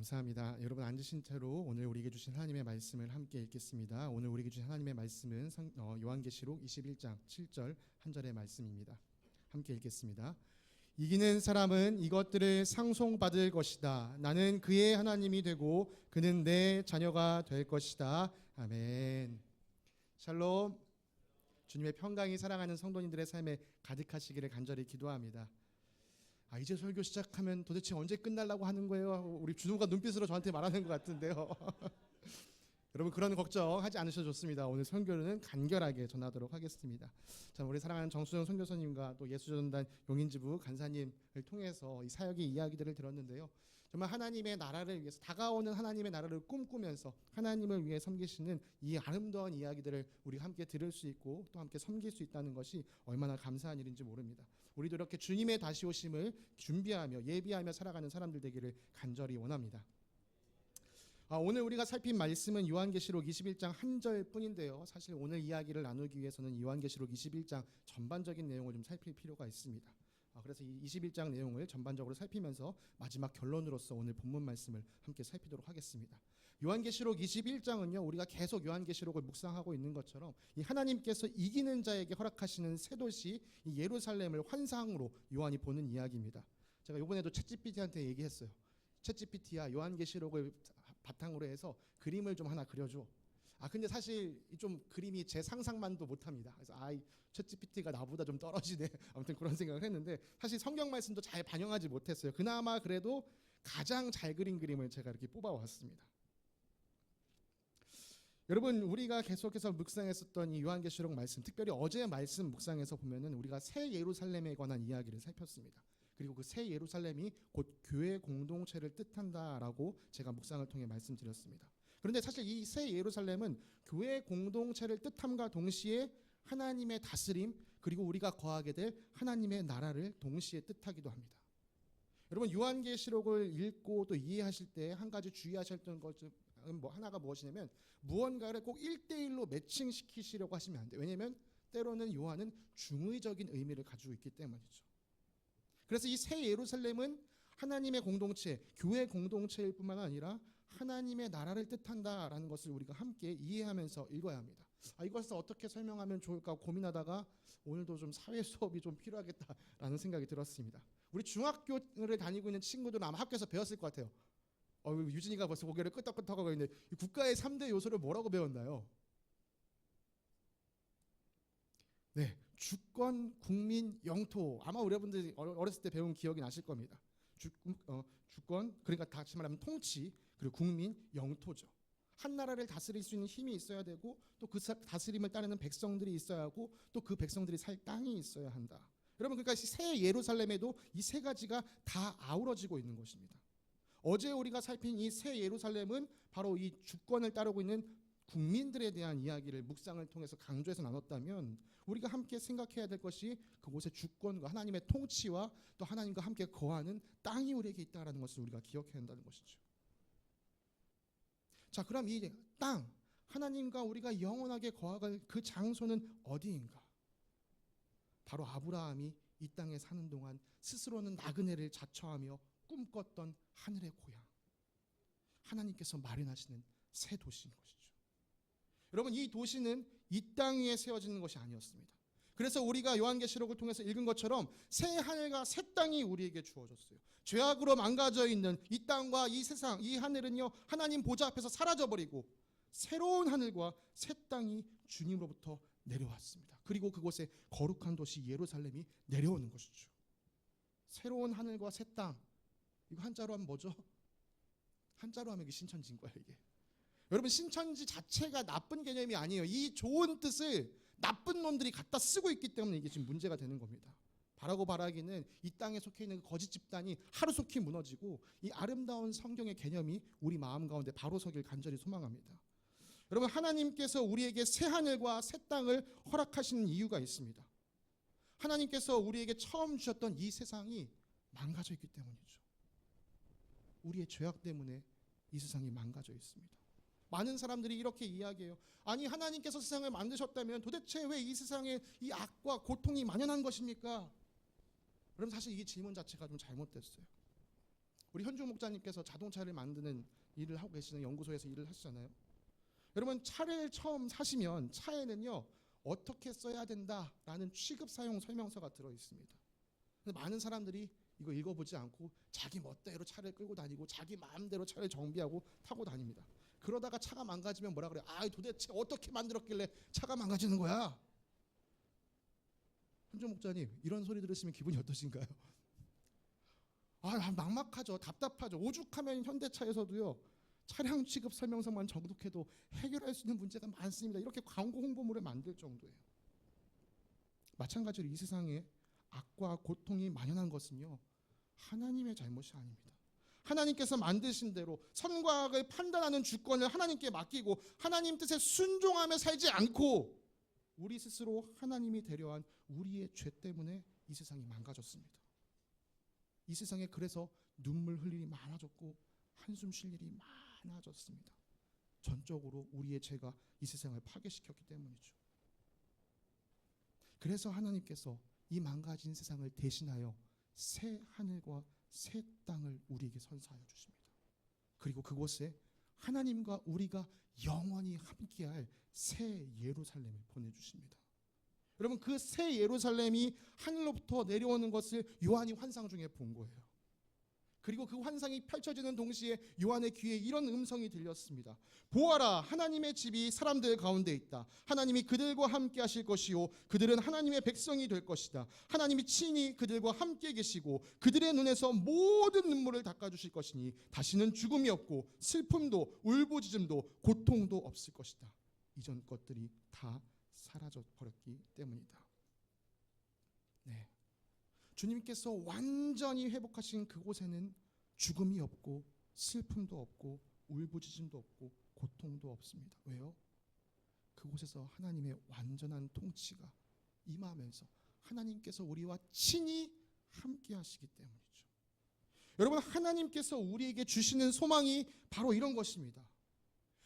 감사합니다. 여러분 앉으신 채로 오늘 우리에게 주신 하나님의 말씀을 함께 읽겠습니다. 오늘 우리에게 주신 하나님의 말씀은 요한계시록 21장 7절 한 절의 말씀입니다. 함께 읽겠습니다. 이기는 사람은 이것들을 상속받을 것이다. 나는 그의 하나님이 되고 그는 내 자녀가 될 것이다. 아멘. 샬롬. 주님의 평강이 사랑하는 성도님들의 삶에 가득하시기를 간절히 기도합니다. 이제 설교 시작하면 도대체 언제 끝나려고 하는 거예요? 우리 준호가 눈빛으로 저한테 말하는 것 같은데요. 여러분 그런 걱정하지 않으셔도 좋습니다. 오늘 설교는 간결하게 전하도록 하겠습니다. 자, 우리 사랑하는 정수정 선교사님과 또 예수전단 용인지부 간사님을 통해서 이 사역의 이야기들을 들었는데요. 정말 하나님의 나라를 위해서 다가오는 하나님의 나라를 꿈꾸면서 하나님을 위해 섬기시는 이 아름다운 이야기들을 우리 함께 들을 수 있고 또 함께 섬길 수 있다는 것이 얼마나 감사한 일인지 모릅니다. 우리도 이렇게 주님의 다시 오심을 준비하며 예비하며 살아가는 사람들 되기를 간절히 원합니다. 오늘 우리가 살핀 말씀은 요한계시록 21장 한 절뿐인데요. 사실 오늘 이야기를 나누기 위해서는 요한계시록 21장 전반적인 내용을 좀 살필 필요가 있습니다. 그래서 이 21장 내용을 전반적으로 살피면서 마지막 결론으로서 오늘 본문 말씀을 함께 살피도록 하겠습니다. 요한계시록 21장은요, 우리가 계속 요한계시록을 묵상하고 있는 것처럼 이 하나님께서 이기는 자에게 허락하시는 새 도시 이 예루살렘을 환상으로 요한이 보는 이야기입니다. 제가 이번에도 챗GPT한테 얘기했어요. 챗GPT야, 요한계시록을 바탕으로 해서 그림을 좀 하나 그려줘. 근데 사실 좀 그림이 제 상상만도 못합니다. 그래서 챗GPT가 나보다 좀 떨어지네. 아무튼 그런 생각을 했는데 사실 성경 말씀도 잘 반영하지 못했어요. 그나마 그래도 가장 잘 그린 그림을 제가 이렇게 뽑아왔습니다. 여러분 우리가 계속해서 묵상했었던 이 요한계시록 말씀, 특별히 어제 말씀 묵상에서 보면은 우리가 새 예루살렘에 관한 이야기를 살폈습니다. 그리고 그 새 예루살렘이 곧 교회 공동체를 뜻한다라고 제가 묵상을 통해 말씀드렸습니다. 그런데 사실 이 새 예루살렘은 교회 공동체를 뜻함과 동시에 하나님의 다스림 그리고 우리가 거하게 될 하나님의 나라를 동시에 뜻하기도 합니다. 여러분 요한계시록을 읽고 또 이해하실 때 한 가지 주의하셨던 것은 하나가 무엇이냐면 무언가를 꼭 1대1로 매칭시키시려고 하시면 안 돼요. 왜냐하면 때로는 요한은 중의적인 의미를 가지고 있기 때문이죠. 그래서 이 새 예루살렘은 하나님의 공동체, 교회 공동체일 뿐만 아니라 하나님의 나라를 뜻한다라는 것을 우리가 함께 이해하면서 읽어야 합니다. 이것을 어떻게 설명하면 좋을까 고민하다가 오늘도 좀 사회 수업이 좀 필요하겠다라는 생각이 들었습니다. 우리 중학교를 다니고 있는 친구들은 아마 학교에서 배웠을 것 같아요. 유진이가 벌써 고개를 끄덕끄덕하고 있는데 국가의 3대 요소를 뭐라고 배웠나요? 네, 주권, 국민, 영토. 아마 우리 여러분들이 어렸을 때 배운 기억이 나실 겁니다. 주권, 그러니까 다시 말하면 통치, 그리고 국민, 영토죠. 한 나라를 다스릴 수 있는 힘이 있어야 되고 또 그 다스림을 따르는 백성들이 있어야 하고 또 그 백성들이 살 땅이 있어야 한다. 여러분 그러니까 새 예루살렘에도 이 세 가지가 다 아우러지고 있는 것입니다. 어제 우리가 살핀 이 새 예루살렘은 바로 이 주권을 따르고 있는 국민들에 대한 이야기를 묵상을 통해서 강조해서 나눴다면 우리가 함께 생각해야 될 것이 그곳의 주권과 하나님의 통치와 또 하나님과 함께 거하는 땅이 우리에게 있다는 것을 우리가 기억해야 한다는 것이죠. 자, 그럼 이 땅, 하나님과 우리가 영원하게 거하갈 그 장소는 어디인가? 바로 아브라함이 이 땅에 사는 동안 스스로는 나그네를 자처하며 꿈꿨던 하늘의 고향, 하나님께서 마련하시는 새 도시인 것이죠. 여러분 이 도시는 이 땅 위에 세워지는 것이 아니었습니다. 그래서 우리가 요한계시록을 통해서 읽은 것처럼 새 하늘과 새 땅이 우리에게 주어졌어요. 죄악으로 망가져 있는 이 땅과 이 세상, 이 하늘은요 하나님 보좌 앞에서 사라져버리고 새로운 하늘과 새 땅이 주님으로부터 내려왔습니다. 그리고 그곳에 거룩한 도시 예루살렘이 내려오는 것이죠. 새로운 하늘과 새 땅, 이거 한자로 하면 뭐죠? 한자로 하면 이게 신천지인 거예요. 이게 여러분 신천지 자체가 나쁜 개념이 아니에요. 이 좋은 뜻을 나쁜 놈들이 갖다 쓰고 있기 때문에 이게 지금 문제가 되는 겁니다. 바라고 바라기는 이 땅에 속해 있는 그 거짓 집단이 하루속히 무너지고 이 아름다운 성경의 개념이 우리 마음 가운데 바로 서길 간절히 소망합니다. 여러분 하나님께서 우리에게 새 하늘과 새 땅을 허락하시는 이유가 있습니다. 하나님께서 우리에게 처음 주셨던 이 세상이 망가져 있기 때문이죠. 우리의 죄악 때문에 이 세상이 망가져 있습니다. 많은 사람들이 이렇게 이야기해요. 아니 하나님께서 세상을 만드셨다면 도대체 왜 이 세상에 이 악과 고통이 만연한 것입니까? 그럼 사실 이 질문 자체가 좀 잘못됐어요. 우리 현중 목사님께서 자동차를 만드는 일을 하고 계시는 연구소에서 일을 하시잖아요. 여러분, 차를 처음 사시면 차에는요 어떻게 써야 된다라는 취급 사용 설명서가 들어 있습니다. 근데 많은 사람들이 이거 읽어보지 않고 자기 멋대로 차를 끌고 다니고 자기 마음대로 차를 정비하고 타고 다닙니다. 그러다가 차가 망가지면 뭐라 그래요? 아, 도대체 어떻게 만들었길래 차가 망가지는 거야? 현종 목사님, 이런 소리 들으시면 기분이 어떠신가요? 아, 막막하죠. 답답하죠. 오죽하면 현대차에서도요 차량 취급 설명서만 정독해도 해결할 수 있는 문제가 많습니다. 이렇게 광고 홍보물을 만들 정도예요. 마찬가지로 이 세상에 악과 고통이 만연한 것은요 하나님의 잘못이 아닙니다. 하나님께서 만드신 대로 선과 악을 판단하는 주권을 하나님께 맡기고 하나님 뜻에 순종하며 살지 않고 우리 스스로 하나님이 되려한 우리의 죄 때문에 이 세상이 망가졌습니다. 이 세상에 그래서 눈물 흘릴 일이 많아졌고 한숨 쉴 일이 많아졌습니다. 전적으로 우리의 죄가 이 세상을 파괴시켰기 때문이죠. 그래서 하나님께서 이 망가진 세상을 대신하여 새 하늘과 새 땅을 우리에게 선사하여 주십니다. 그리고 그곳에 하나님과 우리가 영원히 함께할 새 예루살렘을 보내주십니다. 여러분, 그 새 예루살렘이 하늘로부터 내려오는 것을 요한이 환상 중에 본 거예요. 그리고 그 환상이 펼쳐지는 동시에 요한의 귀에 이런 음성이 들렸습니다. 보아라, 하나님의 집이 사람들 가운데 있다. 하나님이 그들과 함께 하실 것이요 그들은 하나님의 백성이 될 것이다. 하나님이 친히 그들과 함께 계시고 그들의 눈에서 모든 눈물을 닦아주실 것이니 다시는 죽음이 없고 슬픔도 울부짖음도 고통도 없을 것이다. 이전 것들이 다 사라져 버렸기 때문이다. 네, 주님께서 완전히 회복하신 그곳에는 죽음이 없고 슬픔도 없고 울부짖음도 없고 고통도 없습니다. 왜요? 그곳에서 하나님의 완전한 통치가 임하면서 하나님께서 우리와 친히 함께 하시기 때문이죠. 여러분, 하나님께서 우리에게 주시는 소망이 바로 이런 것입니다.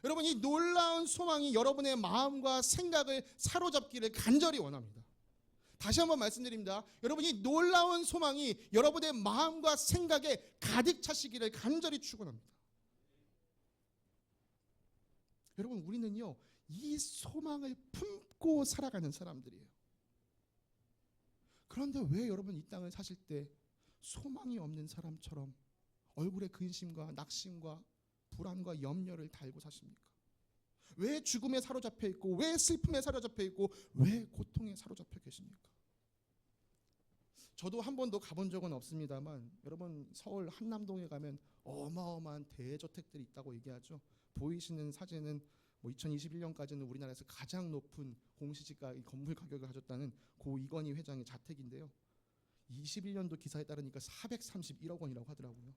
여러분, 이 놀라운 소망이 여러분의 마음과 생각을 사로잡기를 간절히 원합니다. 다시 한번 말씀드립니다. 여러분, 이 놀라운 소망이 여러분의 마음과 생각에 가득 차시기를 간절히 축원합니다. 여러분, 우리는요 이 소망을 품고 살아가는 사람들이에요. 그런데 왜 여러분 이 땅을 사실 때 소망이 없는 사람처럼 얼굴에 근심과 낙심과 불안과 염려를 달고 사십니까? 왜 죽음에 사로잡혀 있고 왜 슬픔에 사로잡혀 있고 왜 고통에 사로잡혀 계십니까? 저도 한 번도 가본 적은 없습니다만 여러분, 서울 한남동에 가면 어마어마한 대저택들이 있다고 얘기하죠. 보이시는 사진은 2021년까지는 우리나라에서 가장 높은 공시지가 건물 가격을 가졌다는 고 이건희 회장의 자택인데요. 21년도 기사에 따르니까 431억 원이라고 하더라고요.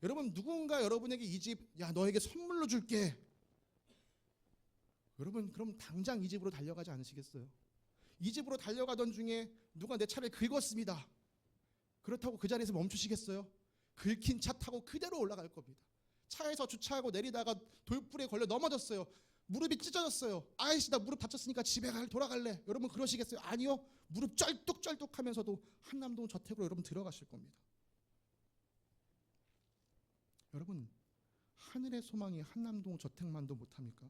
여러분, 누군가 여러분에게 이 집, 야, 너에게 선물로 줄게. 여러분, 그럼 당장 이 집으로 달려가지 않으시겠어요? 이 집으로 달려가던 중에 누가 내 차를 긁었습니다. 그렇다고 그 자리에서 멈추시겠어요? 긁힌 차 타고 그대로 올라갈 겁니다. 차에서 주차하고 내리다가 돌불에 걸려 넘어졌어요. 무릎이 찢어졌어요. 아이씨, 나 무릎 다쳤으니까 집에 돌아갈래. 여러분, 그러시겠어요? 아니요. 무릎 쩔뚝쩔뚝 하면서도 한남동 저택으로 여러분 들어가실 겁니다. 여러분, 하늘의 소망이 한남동 저택만도 못합니까?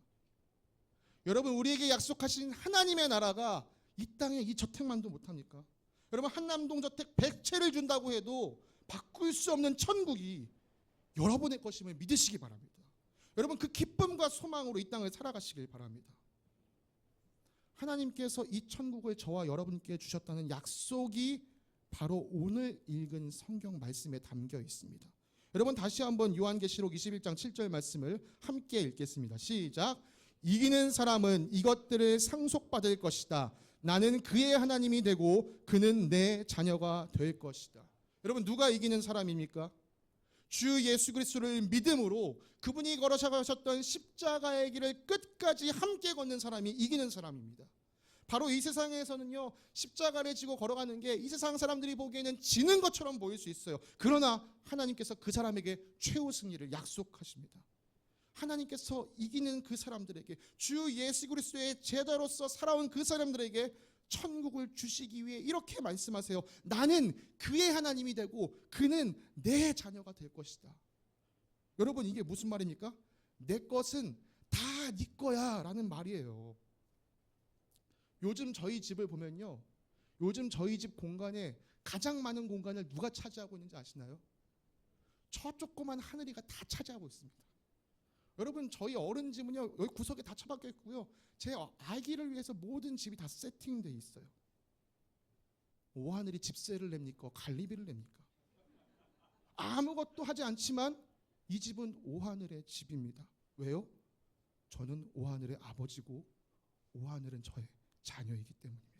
여러분, 우리에게 약속하신 하나님의 나라가 이 땅에 이 저택만도 못합니까? 여러분, 한남동 저택 100채를 준다고 해도 바꿀 수 없는 천국이 여러분의 것임을 믿으시기 바랍니다. 여러분, 그 기쁨과 소망으로 이 땅을 살아가시길 바랍니다. 하나님께서 이 천국을 저와 여러분께 주셨다는 약속이 바로 오늘 읽은 성경 말씀에 담겨 있습니다. 여러분, 다시 한번 요한계시록 21장 7절 말씀을 함께 읽겠습니다. 시작. 이기는 사람은 이것들을 상속받을 것이다. 나는 그의 하나님이 되고 그는 내 자녀가 될 것이다. 여러분, 누가 이기는 사람입니까? 주 예수 그리스도를 믿음으로 그분이 걸어가셨던 십자가의 길을 끝까지 함께 걷는 사람이 이기는 사람입니다. 바로 이 세상에서는요, 십자가를 지고 걸어가는 게 이 세상 사람들이 보기에는 지는 것처럼 보일 수 있어요. 그러나 하나님께서 그 사람에게 최후 승리를 약속하십니다. 하나님께서 이기는 그 사람들에게, 주 예수 그리스도의 제자로서 살아온 그 사람들에게 천국을 주시기 위해 이렇게 말씀하세요. 나는 그의 하나님이 되고 그는 내 자녀가 될 것이다. 여러분, 이게 무슨 말입니까? 내 것은 다 네 거야 라는 말이에요. 요즘 저희 집을 보면요, 요즘 저희 집 공간에 가장 많은 공간을 누가 차지하고 있는지 아시나요? 저 조그만 하늘이가 다 차지하고 있습니다. 여러분, 저희 어른 집은요, 여기 구석에 다 처박혀 있고요, 제 아기를 위해서 모든 집이 다 세팅돼 있어요. 오하늘이 집세를 냅니까? 관리비를 냅니까? 아무것도 하지 않지만 이 집은 오하늘의 집입니다. 왜요? 저는 오하늘의 아버지고 오하늘은 저의 자녀이기 때문입니다.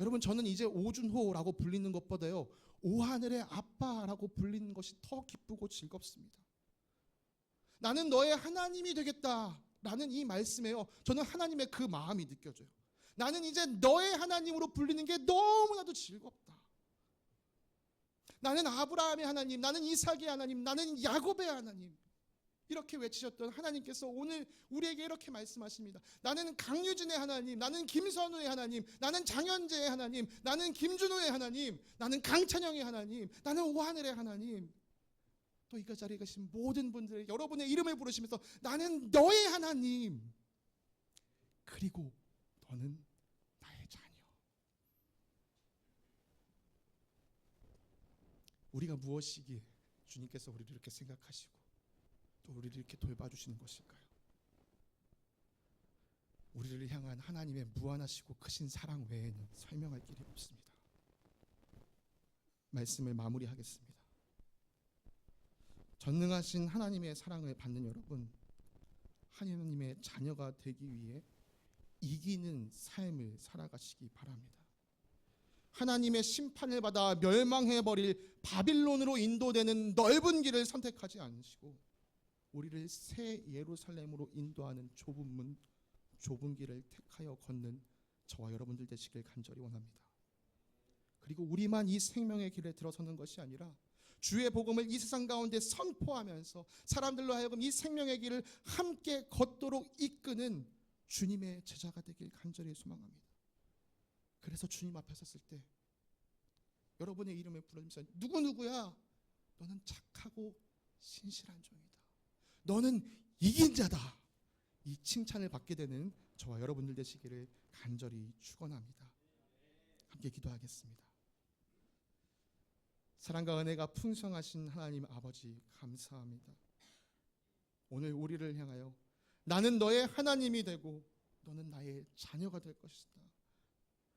여러분, 저는 이제 오준호라고 불리는 것보다요, 오하늘의 아빠라고 불리는 것이 더 기쁘고 즐겁습니다. 나는 너의 하나님이 되겠다 라는 이 말씀에요, 저는 하나님의 그 마음이 느껴져요. 나는 이제 너의 하나님으로 불리는 게 너무나도 즐겁다. 나는 아브라함의 하나님, 나는 이삭의 하나님, 나는 야곱의 하나님, 이렇게 외치셨던 하나님께서 오늘 우리에게 이렇게 말씀하십니다. 나는 강유진의 하나님, 나는 김선우의 하나님, 나는 장현재의 하나님, 나는 김준호의 하나님, 나는 강찬영의 하나님, 나는 오하늘의 하나님. 또 이 자리에 계신 모든 분들, 여러분의 이름을 부르시면서 나는 너의 하나님, 그리고 너는 나의 자녀. 우리가 무엇이기에 주님께서 우리를 이렇게 생각하시고 또 우리를 이렇게 돌봐주시는 것일까요? 우리를 향한 하나님의 무한하시고 크신 사랑 외에는 설명할 길이 없습니다. 말씀을 마무리하겠습니다. 전능하신 하나님의 사랑을 받는 여러분, 하나님의 자녀가 되기 위해 이기는 삶을 살아가시기 바랍니다. 하나님의 심판을 받아 멸망해버릴 바빌론으로 인도되는 넓은 길을 선택하지 않으시고 우리를 새 예루살렘으로 인도하는 좁은 문, 좁은 길을 택하여 걷는 저와 여러분들 되시길 간절히 원합니다. 그리고 우리만 이 생명의 길에 들어서는 것이 아니라 주의 복음을 이 세상 가운데 선포하면서 사람들로 하여금 이 생명의 길을 함께 걷도록 이끄는 주님의 제자가 되길 간절히 소망합니다. 그래서 주님 앞에 섰을 때 여러분의 이름을 부르면서 누구누구야, 너는 착하고 신실한 종이다, 너는 이긴 자다, 이 칭찬을 받게 되는 저와 여러분들 되시기를 간절히 축원합니다. 함께 기도하겠습니다. 사랑과 은혜가 풍성하신 하나님 아버지, 감사합니다. 오늘 우리를 향하여 나는 너의 하나님이 되고 너는 나의 자녀가 될 것이다,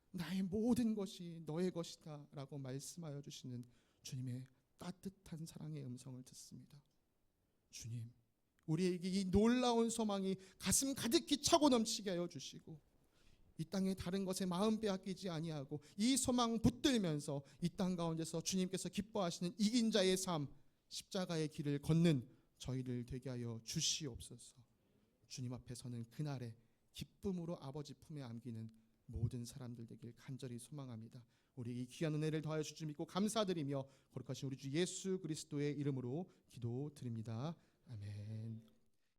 나의 모든 것이 너의 것이다 라고 말씀하여 주시는 주님의 따뜻한 사랑의 음성을 듣습니다. 주님, 우리에게 이 놀라운 소망이 가슴 가득히 차고 넘치게 하여 주시고 이 땅의 다른 것에 마음 빼앗기지 아니하고 이 소망 붙들면서 이 땅 가운데서 주님께서 기뻐하시는 이긴 자의 삶, 십자가의 길을 걷는 저희를 되게 하여 주시옵소서. 주님 앞에 서는 그날에 기쁨으로 아버지 품에 안기는 모든 사람들 되길 간절히 소망합니다. 우리 이 귀한 은혜를 더하여 주시 믿고 감사드리며 거룩하신 우리 주 예수 그리스도의 이름으로 기도드립니다. 아멘.